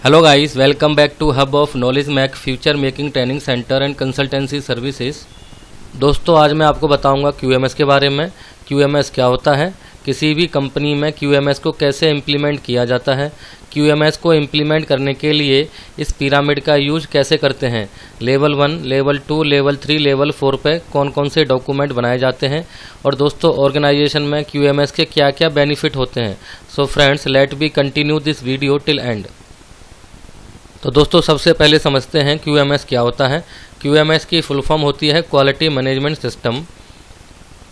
Hello guys, welcome back to hub of knowledge Mac future making training centre and consultancy services. दोस्तों, आज मैं आपको बताऊंगा QMS के बारे में। QMS क्या होता है, किसी भी कंपनी में QMS को कैसे इम्प्लीमेंट किया जाता है, QMS को इम्प्लीमेंट करने के लिए इस पिरामिड का यूज कैसे करते हैं, लेवल 1, लेवल 2, लेवल 3, लेवल 4 पे कौन कौन से डॉक्यूमेंट बनाए जाते हैं और दोस्तों ऑर्गेनाइजेशन में QMS के क्या क्या बेनिफिट होते हैं। So friends, let be continue this video till end. तो दोस्तों, सबसे पहले समझते हैं QMS क्या होता है। QMS की फुल फॉर्म होती है quality management system.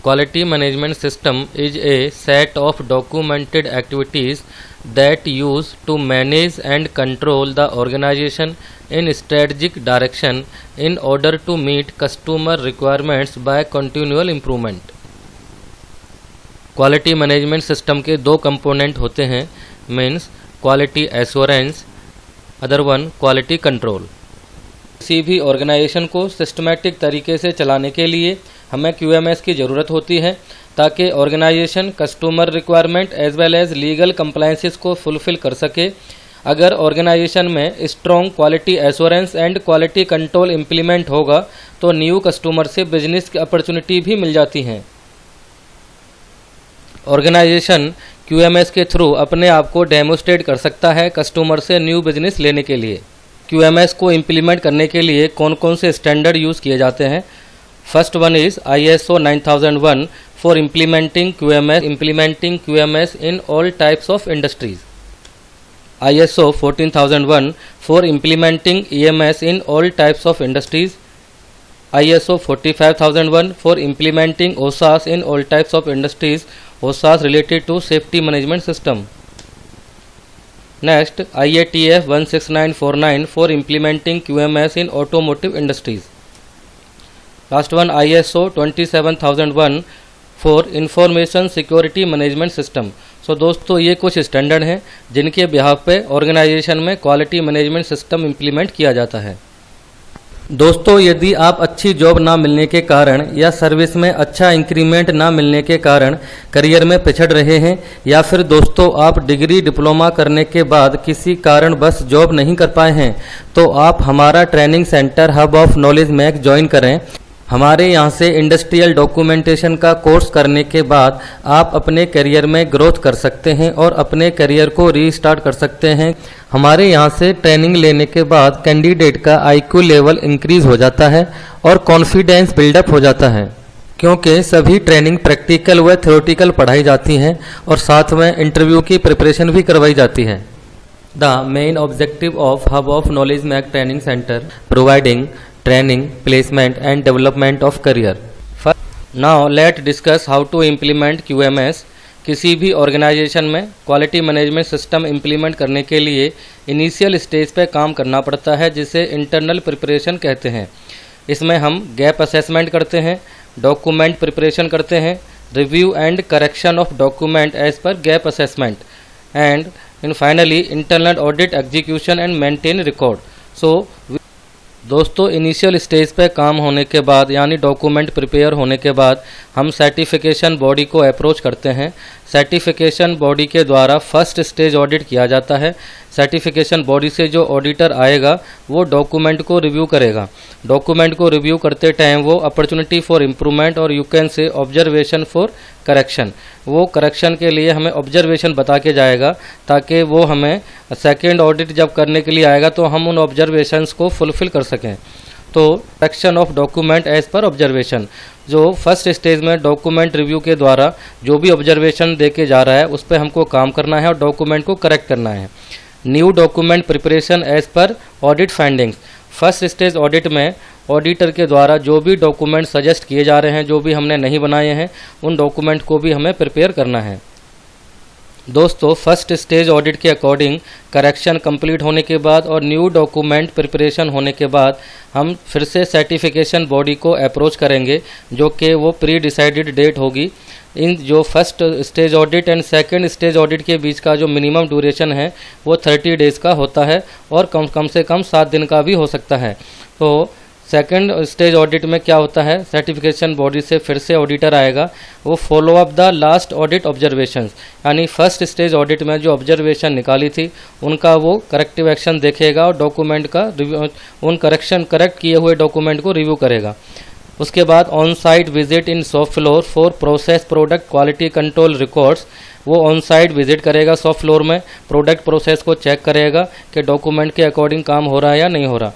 Quality management system is a set of documented activities that use to manage and control the organisation in strategic direction in order to meet customer requirements by continual improvement. Quality management system के दो component होते हैं, means quality assurance, other one quality control. किसी भी organisation को systematic तरीके से चलाने के लिए हमें QMS की ज़रूरत होती है ताकि organisation customer requirement as well as legal compliances को फुलफ़िल कर सके। अगर ऑर्गेनाइजेशन में strong quality assurance and quality control implement होगा तो न्यू कस्टमर से बिजनेस की अपॉर्चुनिटी भी मिल जाती हैं। ऑर्गेनाइजेशन QMS के थ्रू अपने आप को डेमोस्ट्रेट कर सकता है कस्टमर से न्यू बिजनेस लेने के लिए। QMS को इम्प्लीमेंट करने के लिए कौन कौन से स्टैंडर्ड यूज़ किए जाते हैं। First one is ISO 9001 for implementing QMS in all types of industries. ISO 14001 for implementing EMS in all types of industries. ISO 45001 for implementing OSAS in all types of industries, OSAS related to safety management system. Next, IATF 16949 for implementing QMS in automotive industries. Last one, ISO 27001 for information security management system. So दोस्तों, ये कुछ standard हैं जिनके behalf पे organisation में quality management system implement किया जाता है। दोस्तों, यदि आप अच्छी जॉब ना मिलने के कारण या सर्विस में अच्छा इंक्रीमेंट ना मिलने के कारण करियर में पिछड़ रहे हैं या फिर दोस्तों आप डिग्री डिप्लोमा करने के बाद किसी कारण बस जॉब नहीं कर पाए हैं तो आप हमारा training centre hub of knowledge Mac join करें। हमारे यहाँ से इंडस्ट्रियल डॉक्यूमेंटेशन का कोर्स करने के बाद आप अपने करियर में ग्रोथ कर सकते हैं और अपने करियर को रीस्टार्ट कर सकते हैं। हमारे यहाँ से ट्रेनिंग लेने के बाद कैंडिडेट का IQ लेवल इंक्रीज हो जाता है और कॉन्फिडेंस बिल्डअप हो जाता है, क्योंकि सभी ट्रेनिंग प्रैक्टिकल व थ्योरेटिकल पढ़ाई जाती हैं और साथ में इंटरव्यू की प्रिपरेशन भी करवाई जाती है। The main objective of hub of knowledge Mac training centre providing training, placement and development of career. Now let's discuss how to implement QMS. किसी भी ऑर्गेनाइजेशन में क्वालिटी मैनेजमेंट सिस्टम इम्प्लीमेंट करने के लिए इनिशियल स्टेज पे काम करना पड़ता है, जिसे इंटरनल प्रिपरेशन कहते हैं। इसमें हम गैप असेसमेंट करते हैं, डॉक्यूमेंट प्रिपरेशन करते हैं, review and correction of document as per gap assessment and finally internal audit, execution and maintain record. So दोस्तों, इनिशियल स्टेज पे काम होने के बाद यानी डॉक्यूमेंट प्रिपेयर होने के बाद हम सर्टिफिकेशन बॉडी को अप्रोच करते हैं। सर्टिफिकेशन बॉडी के द्वारा फर्स्ट स्टेज ऑडिट किया जाता है। सर्टिफिकेशन बॉडी से जो ऑडिटर आएगा वो डॉक्यूमेंट को रिव्यू करेगा। डॉक्यूमेंट को रिव्यू करते टाइम वो अपॉर्चुनिटी फॉर इम्प्रूवमेंट और you can say observation for correction, वो करेक्शन के लिए हमें ऑब्जर्वेशन बता के जाएगा ताकि वो हमें सेकेंड ऑडिट जब करने के लिए आएगा तो हम उन ऑब्जर्वेशंस को फुलफिल कर सकें। तो correction of document as per observation, जो फर्स्ट स्टेज में डॉक्यूमेंट रिव्यू के द्वारा जो भी ऑब्जर्वेशन दे के जा रहा है उस पर हमको काम करना है और डॉक्यूमेंट को करेक्ट करना है। New document preparation as per audit findings, first stage audit में ऑडिटर के द्वारा जो भी डॉक्यूमेंट सजेस्ट किए जा रहे हैं, जो भी हमने नहीं बनाए हैं, उन डॉक्यूमेंट को भी हमें प्रिपेयर करना है। दोस्तों, फर्स्ट स्टेज ऑडिट के अकॉर्डिंग करेक्शन कंप्लीट होने के बाद और न्यू डॉक्यूमेंट प्रिपरेशन होने के बाद हम फिर से सर्टिफिकेशन बॉडी को अप्रोच करेंगे, जो कि वो प्री डिसाइडेड डेट होगी। इन जो first stage audit and second stage audit के बीच का जो मिनिमम ड्यूरेशन है वो 30 डेज़ का होता है और कम से कम 7 दिन का भी हो सकता है। तो सेकंड स्टेज ऑडिट में क्या होता है, सर्टिफिकेशन बॉडी से फिर से ऑडिटर आएगा, वो follow up the last audit observations, यानी फर्स्ट स्टेज ऑडिट में जो ऑब्जर्वेशन निकाली थी उनका वो करेक्टिव एक्शन देखेगा और डॉक्यूमेंट का उन करेक्ट किए हुए डॉक्यूमेंट को रिव्यू करेगा। उसके बाद on site visit in shop floor for process product quality control records, वो ऑन साइट विजिट करेगा शॉप फ्लोर में, प्रोडक्ट प्रोसेस को चेक करेगा कि डॉक्यूमेंट के अकॉर्डिंग काम हो रहा है या नहीं हो रहा।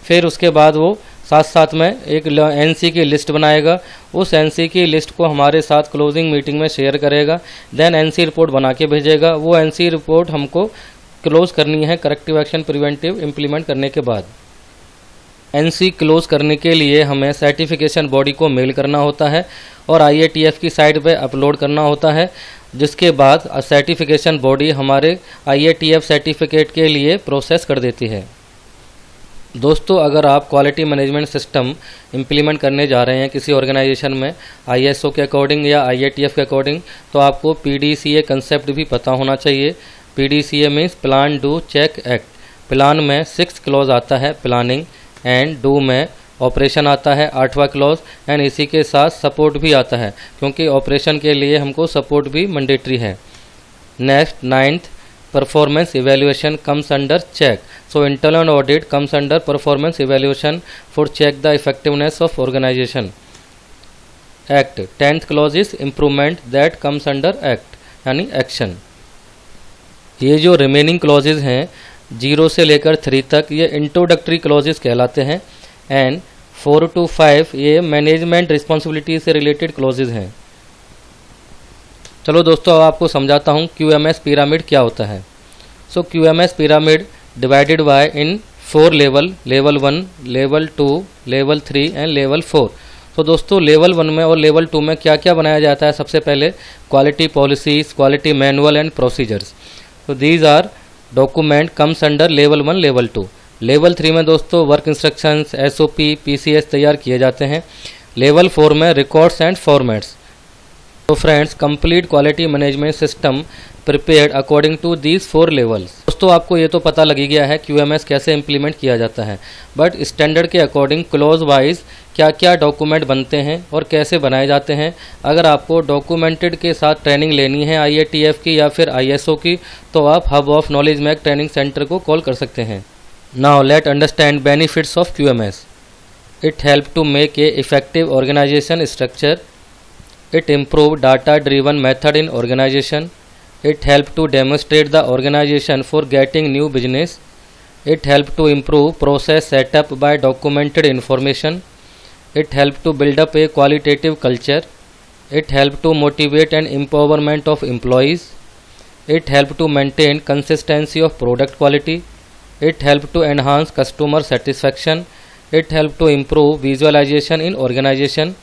फिर उसके बाद वो साथ साथ में एक एनसी की लिस्ट बनाएगा, उस एनसी की लिस्ट को हमारे साथ क्लोजिंग मीटिंग में शेयर करेगा, देन एनसी रिपोर्ट बना के भेजेगा। वो एनसी रिपोर्ट हमको क्लोज करनी है करेक्टिव एक्शन प्रिवेंटिव इम्प्लीमेंट करने के बाद। एनसी क्लोज करने के लिए हमें सर्टिफिकेशन बॉडी को मेल करना होता है और IATF की साइट पे अपलोड करना होता है, जिसके बाद सर्टिफिकेशन बॉडी हमारे IATF सर्टिफिकेट के लिए प्रोसेस कर देती है। दोस्तों, अगर आप क्वालिटी मैनेजमेंट सिस्टम इम्प्लीमेंट करने जा रहे हैं किसी ऑर्गेनाइजेशन में ISO के अकॉर्डिंग या IATF के अकॉर्डिंग, तो आपको PDCA कंसेप्ट भी पता होना चाहिए। PDCA means plan do check act. Plan में 6 क्लॉज आता है प्लानिंग, एंड डू में ऑपरेशन आता है 8वां क्लॉज, एंड इसी के साथ सपोर्ट भी आता है क्योंकि ऑपरेशन के लिए हमको सपोर्ट भी मैंडेटरी है। Next 9th performance evaluation comes under check, so internal audit comes under performance evaluation for check the effectiveness of organisation act. 10th clause is improvement that comes under act, यानी एक्शन। ये जो remaining clauses हैं 0 से लेकर 3 तक, ये introductory clauses कहलाते हैं, एंड 4 to 5 ये मैनेजमेंट रिस्पॉन्सिबिलिटी से रिलेटेड क्लॉजेज हैं। चलो दोस्तों, अब आपको समझाता हूँ QMS पिरामिड क्या होता है। सो QMS pyramid divided by in 4 level, level 1, level 2, level 3 and level 4। तो दोस्तों, लेवल 1 में और लेवल 2 में क्या क्या बनाया जाता है? सबसे पहले quality policies, quality manual and procedures. तो these are document comes under level 1, level 2। Level 3 में दोस्तों वर्क इंस्ट्रक्शंस, SOP, PCS तैयार किए जाते हैं। लेवल 4 में रिकॉर्ड्स एंड फॉर्मेट्स। तो friends, complete quality management system prepared according to these 4 levels. दोस्तों, आपको ये तो पता लग ही गया है QMS कैसे इंप्लीमेंट किया जाता है, बट स्टैंडर्ड के अकॉर्डिंग क्लॉज वाइज क्या क्या डॉक्यूमेंट बनते हैं और कैसे बनाए जाते हैं। अगर आपको डॉक्यूमेंटेड के साथ ट्रेनिंग लेनी है IATF की या फिर ISO की, तो आप hub of knowledge Mac training centre को कॉल कर सकते हैं। Now let understand benefits of QMS। It help to make a effective organisation structure. It improve data-driven method in organization. It help to demonstrate the organization for getting new business. It help to improve process setup by documented information. It help to build up a qualitative culture. It help to motivate and empowerment of employees. It help to maintain consistency of product quality. It help to enhance customer satisfaction. It help to improve visualization in organization.